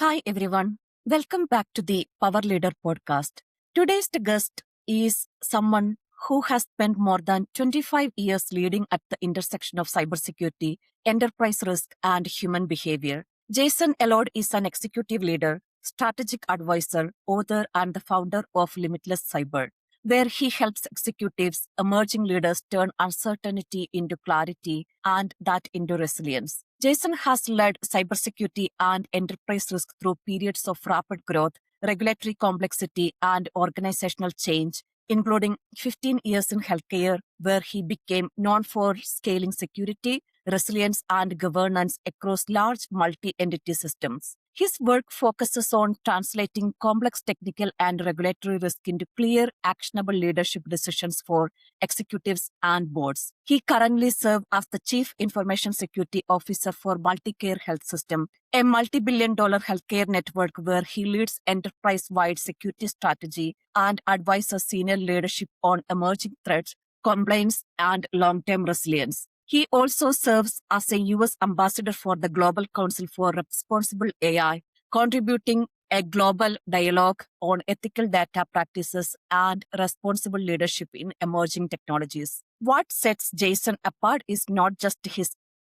Hi, everyone. Welcome back to the Power Leader podcast. Today's guest is someone who has spent more than 25 years leading at the intersection of cybersecurity, enterprise risk, and human behavior. Jason Elrod is an executive leader, strategic advisor, author, and the founder of Limitless Cyber, where he helps executives, emerging leaders turn uncertainty into clarity and that into resilience. Jason has led cybersecurity and enterprise risk through periods of rapid growth, regulatory complexity, and organizational change, including 15 years in healthcare, where he became known for scaling security, resilience, and governance across large multi-entity systems. His work focuses on translating complex technical and regulatory risk into clear, actionable leadership decisions for executives and boards. He currently serves as the Chief Information Security Officer for MultiCare Health System, a multi-billion-dollar healthcare network where he leads enterprise-wide security strategy and advises senior leadership on emerging threats, compliance, and long-term resilience. He also serves as a U.S. ambassador for the Global Council for Responsible AI, contributing a global dialogue on ethical data practices and responsible leadership in emerging technologies. What sets Jason apart is not just his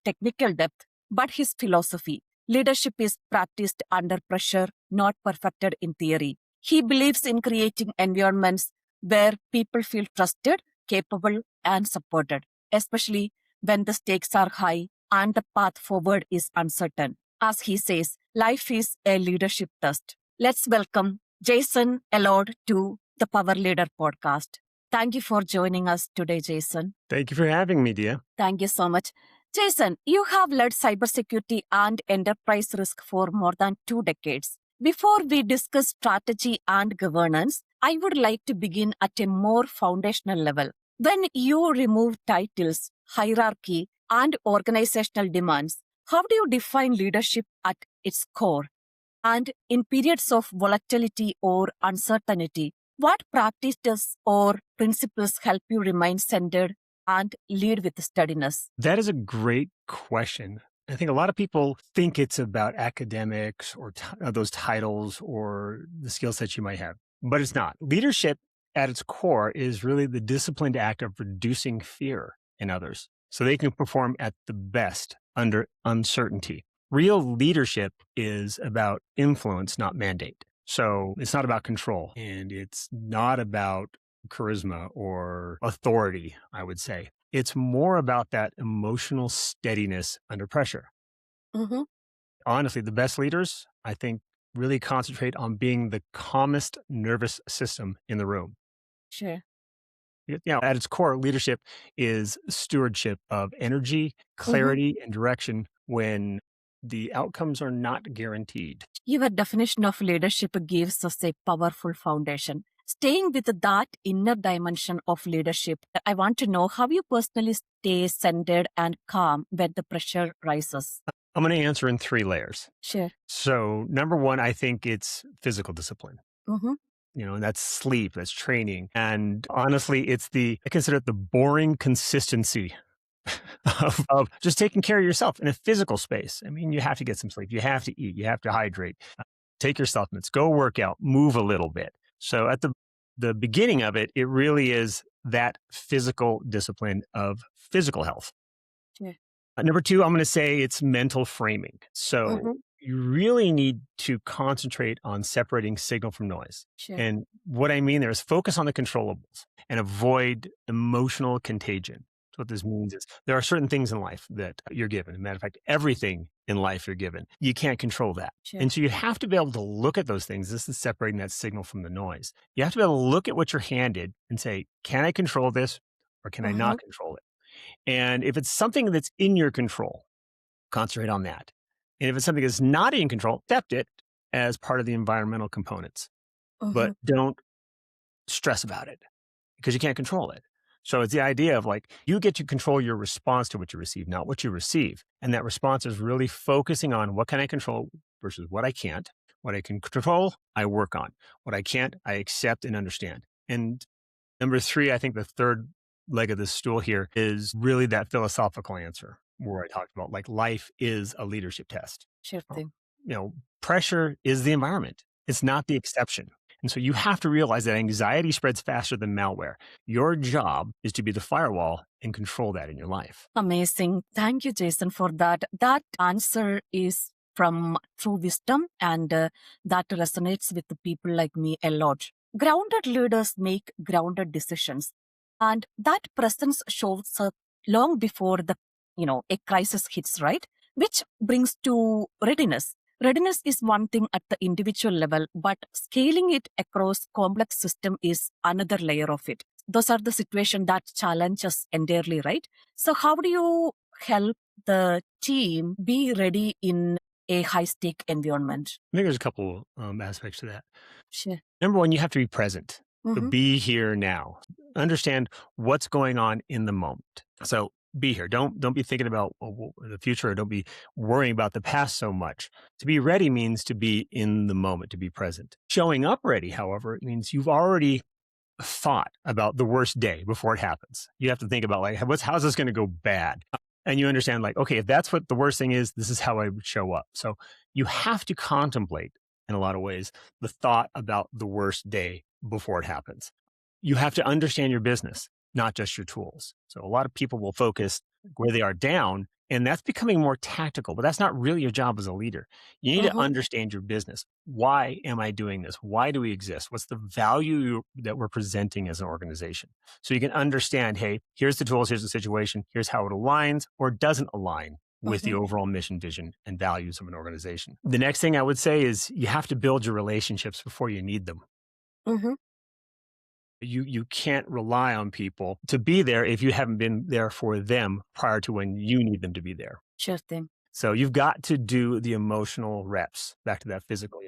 technical depth, but his philosophy. Leadership is practiced under pressure, not perfected in theory. He believes in creating environments where people feel trusted, capable, and supported, especially when the stakes are high and the path forward is uncertain. As he says, life is a leadership test. Let's welcome Jason Elrod to the Power Leader podcast. Thank you for joining us today, Jason. Thank you for having me, Dia. Thank you so much. Jason, you have led cybersecurity and enterprise risk for more than 2 decades. Before we discuss strategy and governance, I would like to begin at a more foundational level. When you remove titles, hierarchy, and organizational demands, how do you define leadership at its core? And in periods of volatility or uncertainty, what practices or principles help you remain centered and lead with steadiness? That is a great question. I think a lot of people think it's about academics or those titles or the skill sets you might have, but it's not. Leadership at its core is really the disciplined act of reducing fear in others so they can perform at the best under uncertainty. Real leadership is about influence, not mandate. So it's not about control and it's not about charisma or authority, I would say. It's more about that emotional steadiness under pressure. Mm-hmm. Honestly, the best leaders, I think, really concentrate on being the calmest nervous system in the room. Sure. At its core, leadership is stewardship of energy, clarity, and direction when the outcomes are not guaranteed. Your definition of leadership gives us a powerful foundation. Staying with that inner dimension of leadership, I want to know how you personally stay centered and calm when the pressure rises. I'm going to answer in 3 layers. Sure. So, number 1, I think it's physical discipline. Mm-hmm. And that's sleep, that's training. And honestly, I consider it the boring consistency of just taking care of yourself in a physical space. I mean, you have to get some sleep, you have to eat, you have to hydrate, take your supplements, go work out, move a little bit. So at the beginning of it, it really is that physical discipline of physical health. Sure. Number 2, I'm going to say it's mental framing. So you really need to concentrate on separating signal from noise. Sure. And what I mean there is focus on the controllables and avoid emotional contagion. So what this means is there are certain things in life that you're given. As a matter of fact, everything in life you're given. You can't control that. Sure. And so you have to be able to look at those things. This is separating that signal from the noise. You have to be able to look at what you're handed and say, can I control this or can I not control it? And if it's something that's in your control, concentrate on that. And if it's something that's not in control, accept it as part of the environmental components. But don't stress about it because you can't control it. So it's the idea of you get to control your response to what you receive, not what you receive. And that response is really focusing on what can I control versus what I can't. What I can control, I work on. What I can't, I accept and understand. And number 3, I think the third leg of this stool here is really that philosophical answer where I talked about life is a leadership test. Sure thing. pressure is the environment. It's not the exception. And so you have to realize that anxiety spreads faster than malware. Your job is to be the firewall and control that in your life. Amazing. Thank you, Jason, for that. That answer is from true wisdom, and that resonates with the people like me a lot. Grounded leaders make grounded decisions, and that presence shows up long before a crisis hits, right? Which brings to readiness. Readiness is one thing at the individual level, but scaling it across complex system is another layer of it. Those are the situations that challenge us entirely, right? So how do you help the team be ready in a high-stake environment? I think there's a couple aspects to that. Sure. Number one, you have to be present. So Mhm. be here now. Understand what's going on in the moment. So be here. Don't be thinking about the future, or don't be worrying about the past so much. To be ready means to be in the moment, to be present. Showing up ready, however, means you've already thought about the worst day before it happens. You have to think about how's this going to go bad? And you understand okay, if that's what the worst thing is, this is how I would show up. So you have to contemplate in a lot of ways the thought about the worst day before it happens. You have to understand your business, not just your tools. So a lot of people will focus where they are down, and that's becoming more tactical, but that's not really your job as a leader. You need to understand your business. Why am I doing this? Why do we exist? What's the value that we're presenting as an organization? So you can understand, hey, here's the tools, here's the situation, here's how it aligns or doesn't align with the overall mission, vision, and values of an organization. The next thing I would say is you have to build your relationships before you need them. Mhm. You can't rely on people to be there if you haven't been there for them prior to when you need them to be there. Sure thing. So you've got to do the emotional reps, back to that physical.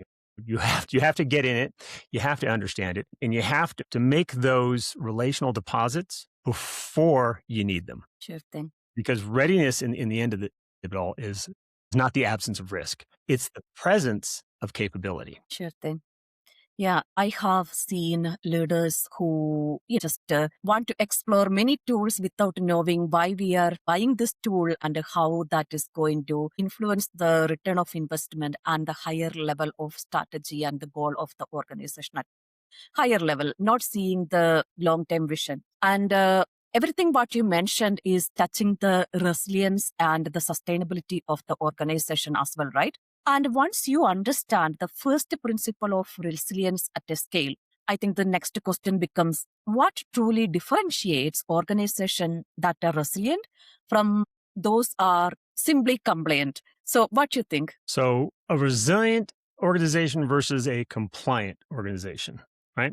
You have to get in it, you have to understand it, and you have to make those relational deposits before you need them. Sure thing. Because readiness in the end of it all is not the absence of risk. It's the presence of capability. Sure thing. Yeah, I have seen leaders who just want to explore many tools without knowing why we are buying this tool and how that is going to influence the return of investment and the higher level of strategy and the goal of the organization at higher level, not seeing the long-term vision. And everything what you mentioned is touching the resilience and the sustainability of the organization as well, right? And once you understand the first principle of resilience at a scale, I think the next question becomes what truly differentiates organizations that are resilient from those are simply compliant? So what do you think? So a resilient organization versus a compliant organization, right?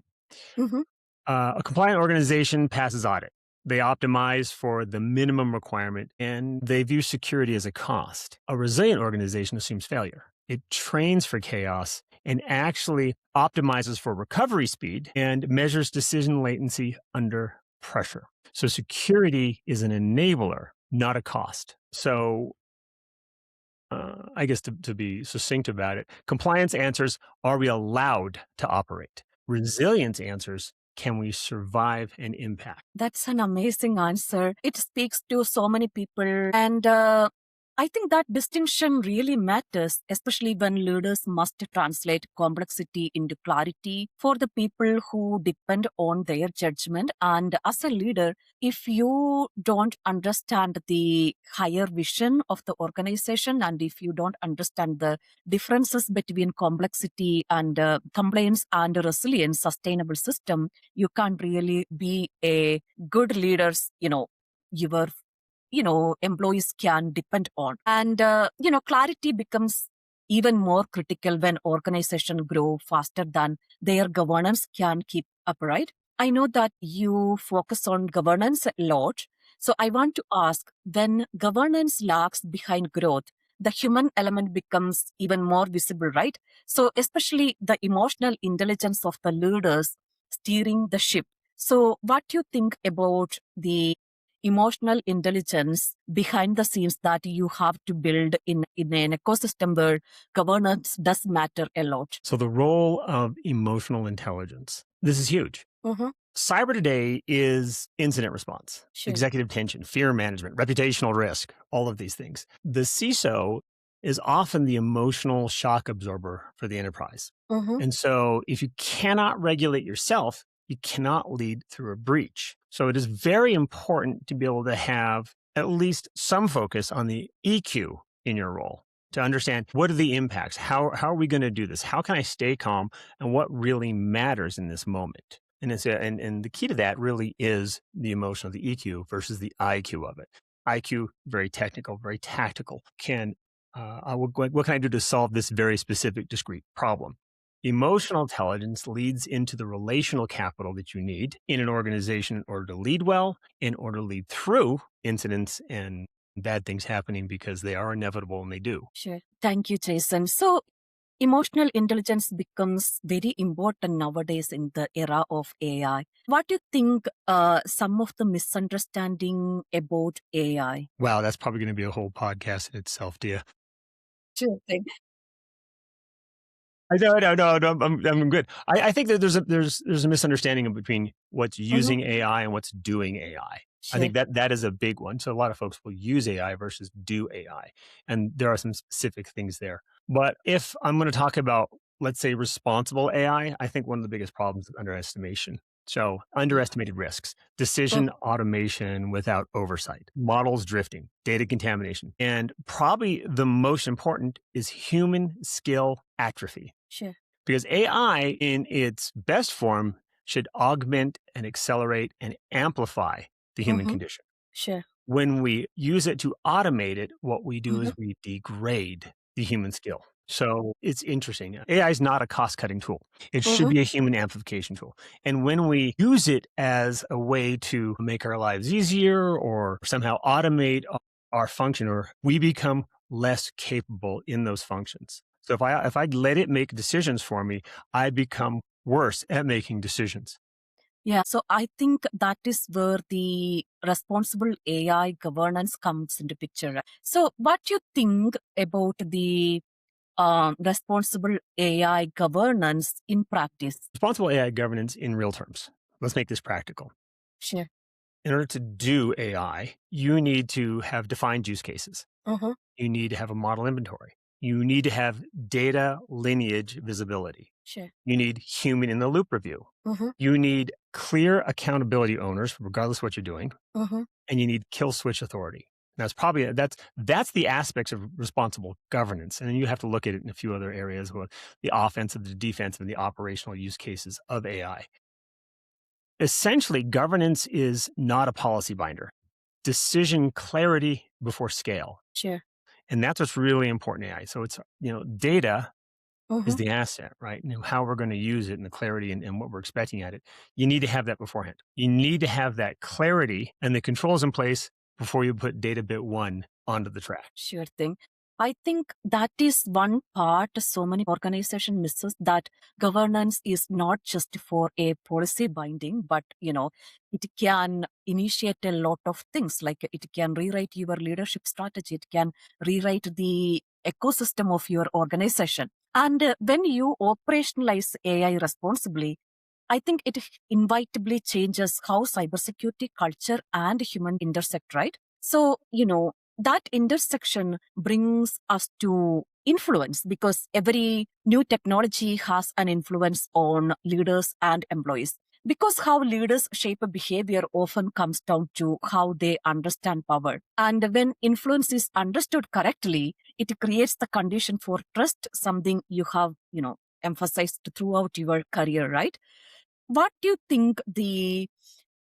Mhm. A compliant organization passes audit. They optimize for the minimum requirement and they view security as a cost. A resilient organization assumes failure. It trains for chaos and actually optimizes for recovery speed and measures decision latency under pressure. So security is an enabler, not a cost. So I guess to be succinct about it, compliance answers, are we allowed to operate? Resilience answers, can we survive an impact? That's an amazing answer. It speaks to so many people. And I think that distinction really matters, especially when leaders must translate complexity into clarity for the people who depend on their judgment. And as a leader, if you don't understand the higher vision of the organization and if you don't understand the differences between complexity and compliance and resilience, sustainable system, you can't really be a good leaders, your employees can depend on. And clarity becomes even more critical when organizations grow faster than their governance can keep up, right? I know that you focus on governance a lot, so I want to ask, when governance lags behind growth, the human element becomes even more visible, right? So especially the emotional intelligence of the leaders steering the ship. So what do you think about the emotional intelligence behind the scenes that you have to build in an ecosystem where governance does matter a lot? So the role of emotional intelligence, this is huge. Mm-hmm. Cyber today is incident response, Sure. executive tension, fear management, reputational risk, all of these things. The CISO is often the emotional shock absorber for the enterprise. Mm-hmm. And so if you cannot regulate yourself, you cannot lead through a breach. So it is very important to be able to have at least some focus on the EQ in your role to understand what are the impacts? How are we going to do this? How can I stay calm? And what really matters in this moment? And the key to that really is the emotion of the EQ versus the IQ of it. IQ, very technical, very tactical. What can I do to solve this very specific, discrete problem? Emotional intelligence leads into the relational capital that you need in an organization in order to lead well, in order to lead through incidents and bad things happening because they are inevitable and they do. Sure. Thank you, Jason. So, emotional intelligence becomes very important nowadays in the era of AI. What do you think some of the misunderstanding about AI? Wow, that's probably going to be a whole podcast in itself, Dia. Sure thing. I no, I'm good. I think that there's a misunderstanding between what's Mm-hmm. using AI and what's doing AI. I Sure. think that is a big one. So a lot of folks will use AI versus do AI, and there are some specific things there. But if I'm going to talk about, let's say, responsible AI, I think one of the biggest problems is underestimation. So underestimated risks, Oh, decision automation without oversight, models drifting, data contamination, and probably the most important is human skill atrophy. sure. Because AI in its best form should augment and accelerate and amplify the human Mm-hmm. condition. Sure. When we use it to automate it, what we do Mm-hmm. is we degrade the human skill. So it's interesting. AI is not a cost cutting tool. It should Mm-hmm. be a human amplification tool. And when we use it as a way to make our lives easier or somehow automate our function, or we become less capable in those functions. So if I let it make decisions for me, I become worse at making decisions. Yeah. So I think that is where the responsible AI governance comes into picture. So what do you think about the responsible AI governance in practice? Responsible AI governance in real terms. Let's make this practical. Sure. In order to do AI, you need to have defined use cases. Mm-hmm. You need to have a model inventory. You need to have data lineage visibility. Sure. You need human in the loop review. Mm-hmm. You need clear accountability owners, regardless of what you're doing, Mm-hmm. and you need kill switch authority. That's the aspects of responsible governance, and then you have to look at it in a few other areas, with the offensive, the defensive, and the operational use cases of AI. Essentially, governance is not a policy binder. Decision clarity before scale. Sure. And that's what's really important in AI. So it's, data is Mm-hmm. the asset, right? And how we're going to use it and the clarity and what we're expecting at it. You need to have that beforehand. You need to have that clarity and the controls in place before you put data bit one onto the track. Sure thing. I think that is one part so many organization misses, that governance is not just for a policy binding, but it can initiate a lot of things. Like it can rewrite your leadership strategy, it can rewrite the ecosystem of your organization. And when you operationalize AI responsibly, I think it inevitably changes how cybersecurity culture and human intersect, right? So, that intersection brings us to influence, because every new technology has an influence on leaders and employees. Because how leaders shape a behavior often comes down to how they understand power. And when influence is understood correctly, it creates the condition for trust, something you have, emphasized throughout your career, right? What do you think the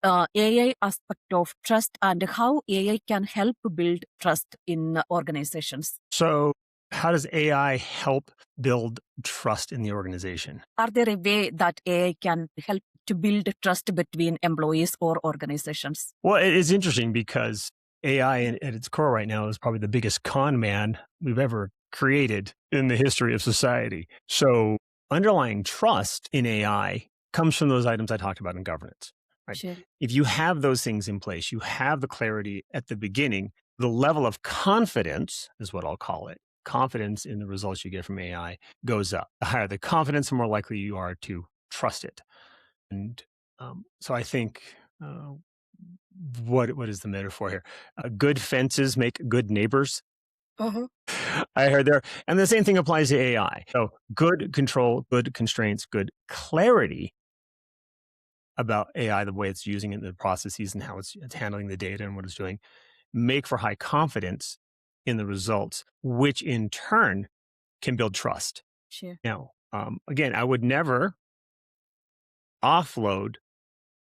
AI aspect of trust, and how AI can help build trust in organizations? So, how does AI help build trust in the organization? Are there a way that AI can help to build trust between employees or organizations? Well, it's interesting because AI at its core right now is probably the biggest con man we've ever created in the history of society. So underlying trust in AI comes from those items I talked about in governance, right? Sure. If you have those things in place, you have the clarity at the beginning, the level of confidence is what I'll call it. Confidence in the results you get from AI goes up. The higher the confidence, the more likely you are to trust it. And so I think uh, what is the metaphor here? Good fences make good neighbors. I heard there. And the same thing applies to AI. So good control, good constraints, good clarity about AI, the way it's using it, the processes and how it's handling the data and what it's doing, make for high confidence in the results, which in turn can build trust. Sure. Now, again, I would never offload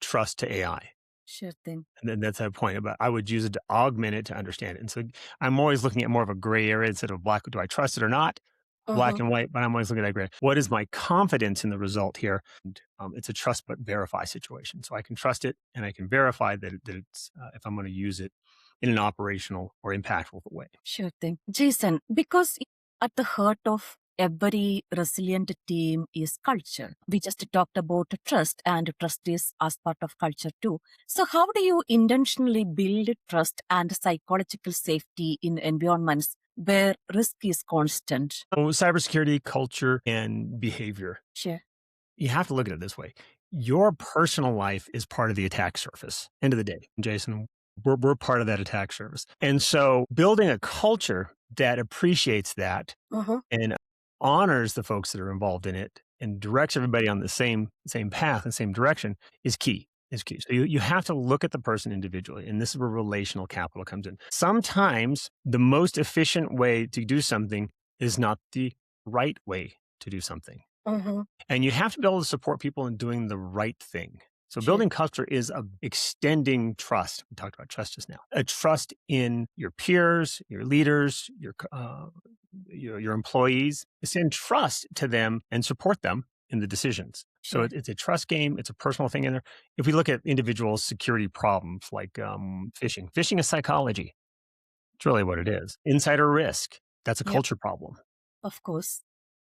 trust to AI. Sure thing. And then that's a point about I would use it to augment it to understand it. And so I'm always looking at more of a gray area instead of black. Do I trust it or not? Black and white, but I'm always looking at that gray. What is my confidence in the result here? And, it's a trust but verify situation. So I can trust it and I can verify that it's if I'm going to use it in an operational or impactful way. Sure thing. Jason, because at the heart of every resilient team is culture. We just talked about trust, and trust is as part of culture too. So how do you intentionally build trust and psychological safety in environments where risk is constant? So cybersecurity, culture, and behavior. Sure. You have to look at it this way. Your personal life is part of the attack surface. End of the day, Jason, we're part of that attack surface. And so building a culture that appreciates that and honors the folks that are involved in it and directs everybody on the same path and same direction is key. So you have to look at the person individually, and this is where relational capital comes in. Sometimes the most efficient way to do something is not the right way to do something. And you have to be able to support people in doing the right thing. So building culture is extending trust. We talked about trust just now. A trust in your peers, your leaders, your employees. Send trust to them and support them in the decisions. So it's a trust game. It's a personal thing in there. If we look at individual security problems like phishing is psychology. It's really what it is. Insider risk. That's a culture problem. Of course.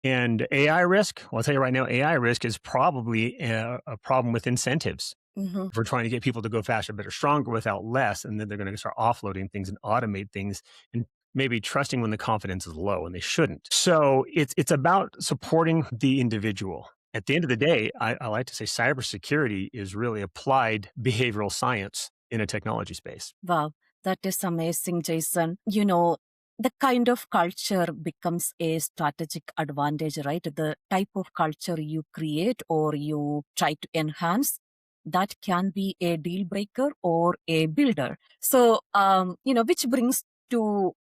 And AI risk, well, I'll tell you right now, AI risk is probably a problem with incentives. If we're trying to get people to go faster, better, stronger without less, and then they're going to start offloading things and automate things and maybe trusting when the confidence is low, and they shouldn't. So it's about supporting the individual. At the end of the day, I like to say cybersecurity is really applied behavioral science in a technology space. Wow, that is amazing, Jason. The kind of culture becomes a strategic advantage, right? The type of culture you create or you try to enhance, that can be a deal breaker or a builder. So, which brings to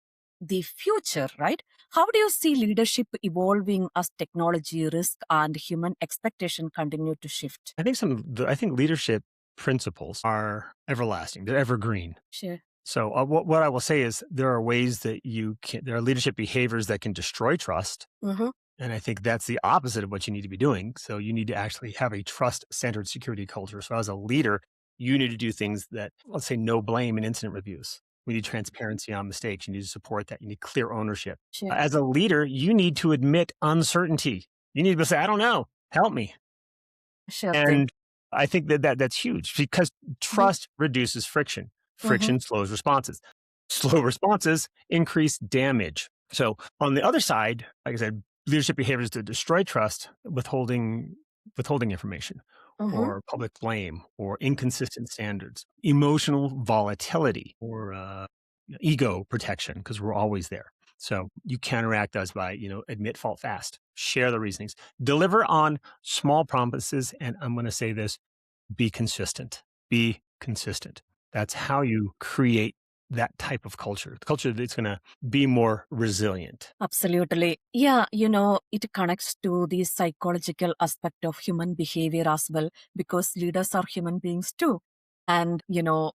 the future, right? How do you see leadership evolving as technology, risk, and human expectation continue to shift? I think leadership principles are everlasting. They're evergreen. Sure. So what I will say is there are ways that there are leadership behaviors that can destroy trust. And I think that's the opposite of what you need to be doing. So you need to actually have a trust-centered security culture. So as a leader, you need to do things that, let's say, no blame and incident reviews. We need transparency on mistakes. You need to support that. You need clear ownership. Sure. As a leader, you need to admit uncertainty. You need to say, I don't know, help me. Sure. And I think that's huge because trust reduces friction. Friction slows responses. Slow responses increase damage. So on the other side, like I said, leadership behaviors that destroy trust, withholding information or public blame or inconsistent standards, emotional volatility or ego protection, because we're always there. So you counteract those by, admit fault fast, share the reasonings, deliver on small promises. And I'm going to say this, be consistent. Be consistent. That's how you create that type of culture, the culture that's going to be more resilient. Absolutely. Yeah, it connects to the psychological aspect of human behavior as well, because leaders are human beings too. And,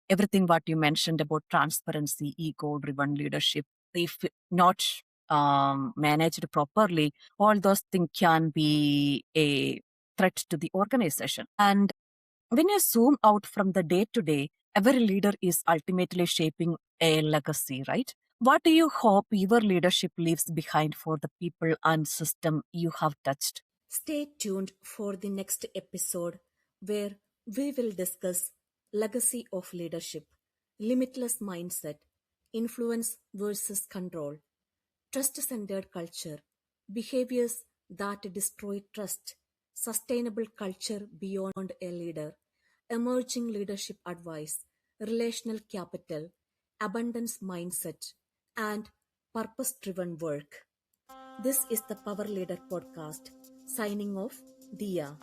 everything what you mentioned about transparency, ego-driven leadership, if not managed properly, all those things can be a threat to the organization. And when you zoom out from the day to day, every leader is ultimately shaping a legacy, right? What do you hope your leadership leaves behind for the people and system you have touched? Stay tuned for the next episode where we will discuss legacy of leadership, limitless mindset, influence versus control, trust-centered culture, behaviors that destroy trust, sustainable culture beyond a leader, emerging leadership advice, relational capital, abundance mindset, and purpose driven work. This is the Power Leader podcast. Signing off, Dia.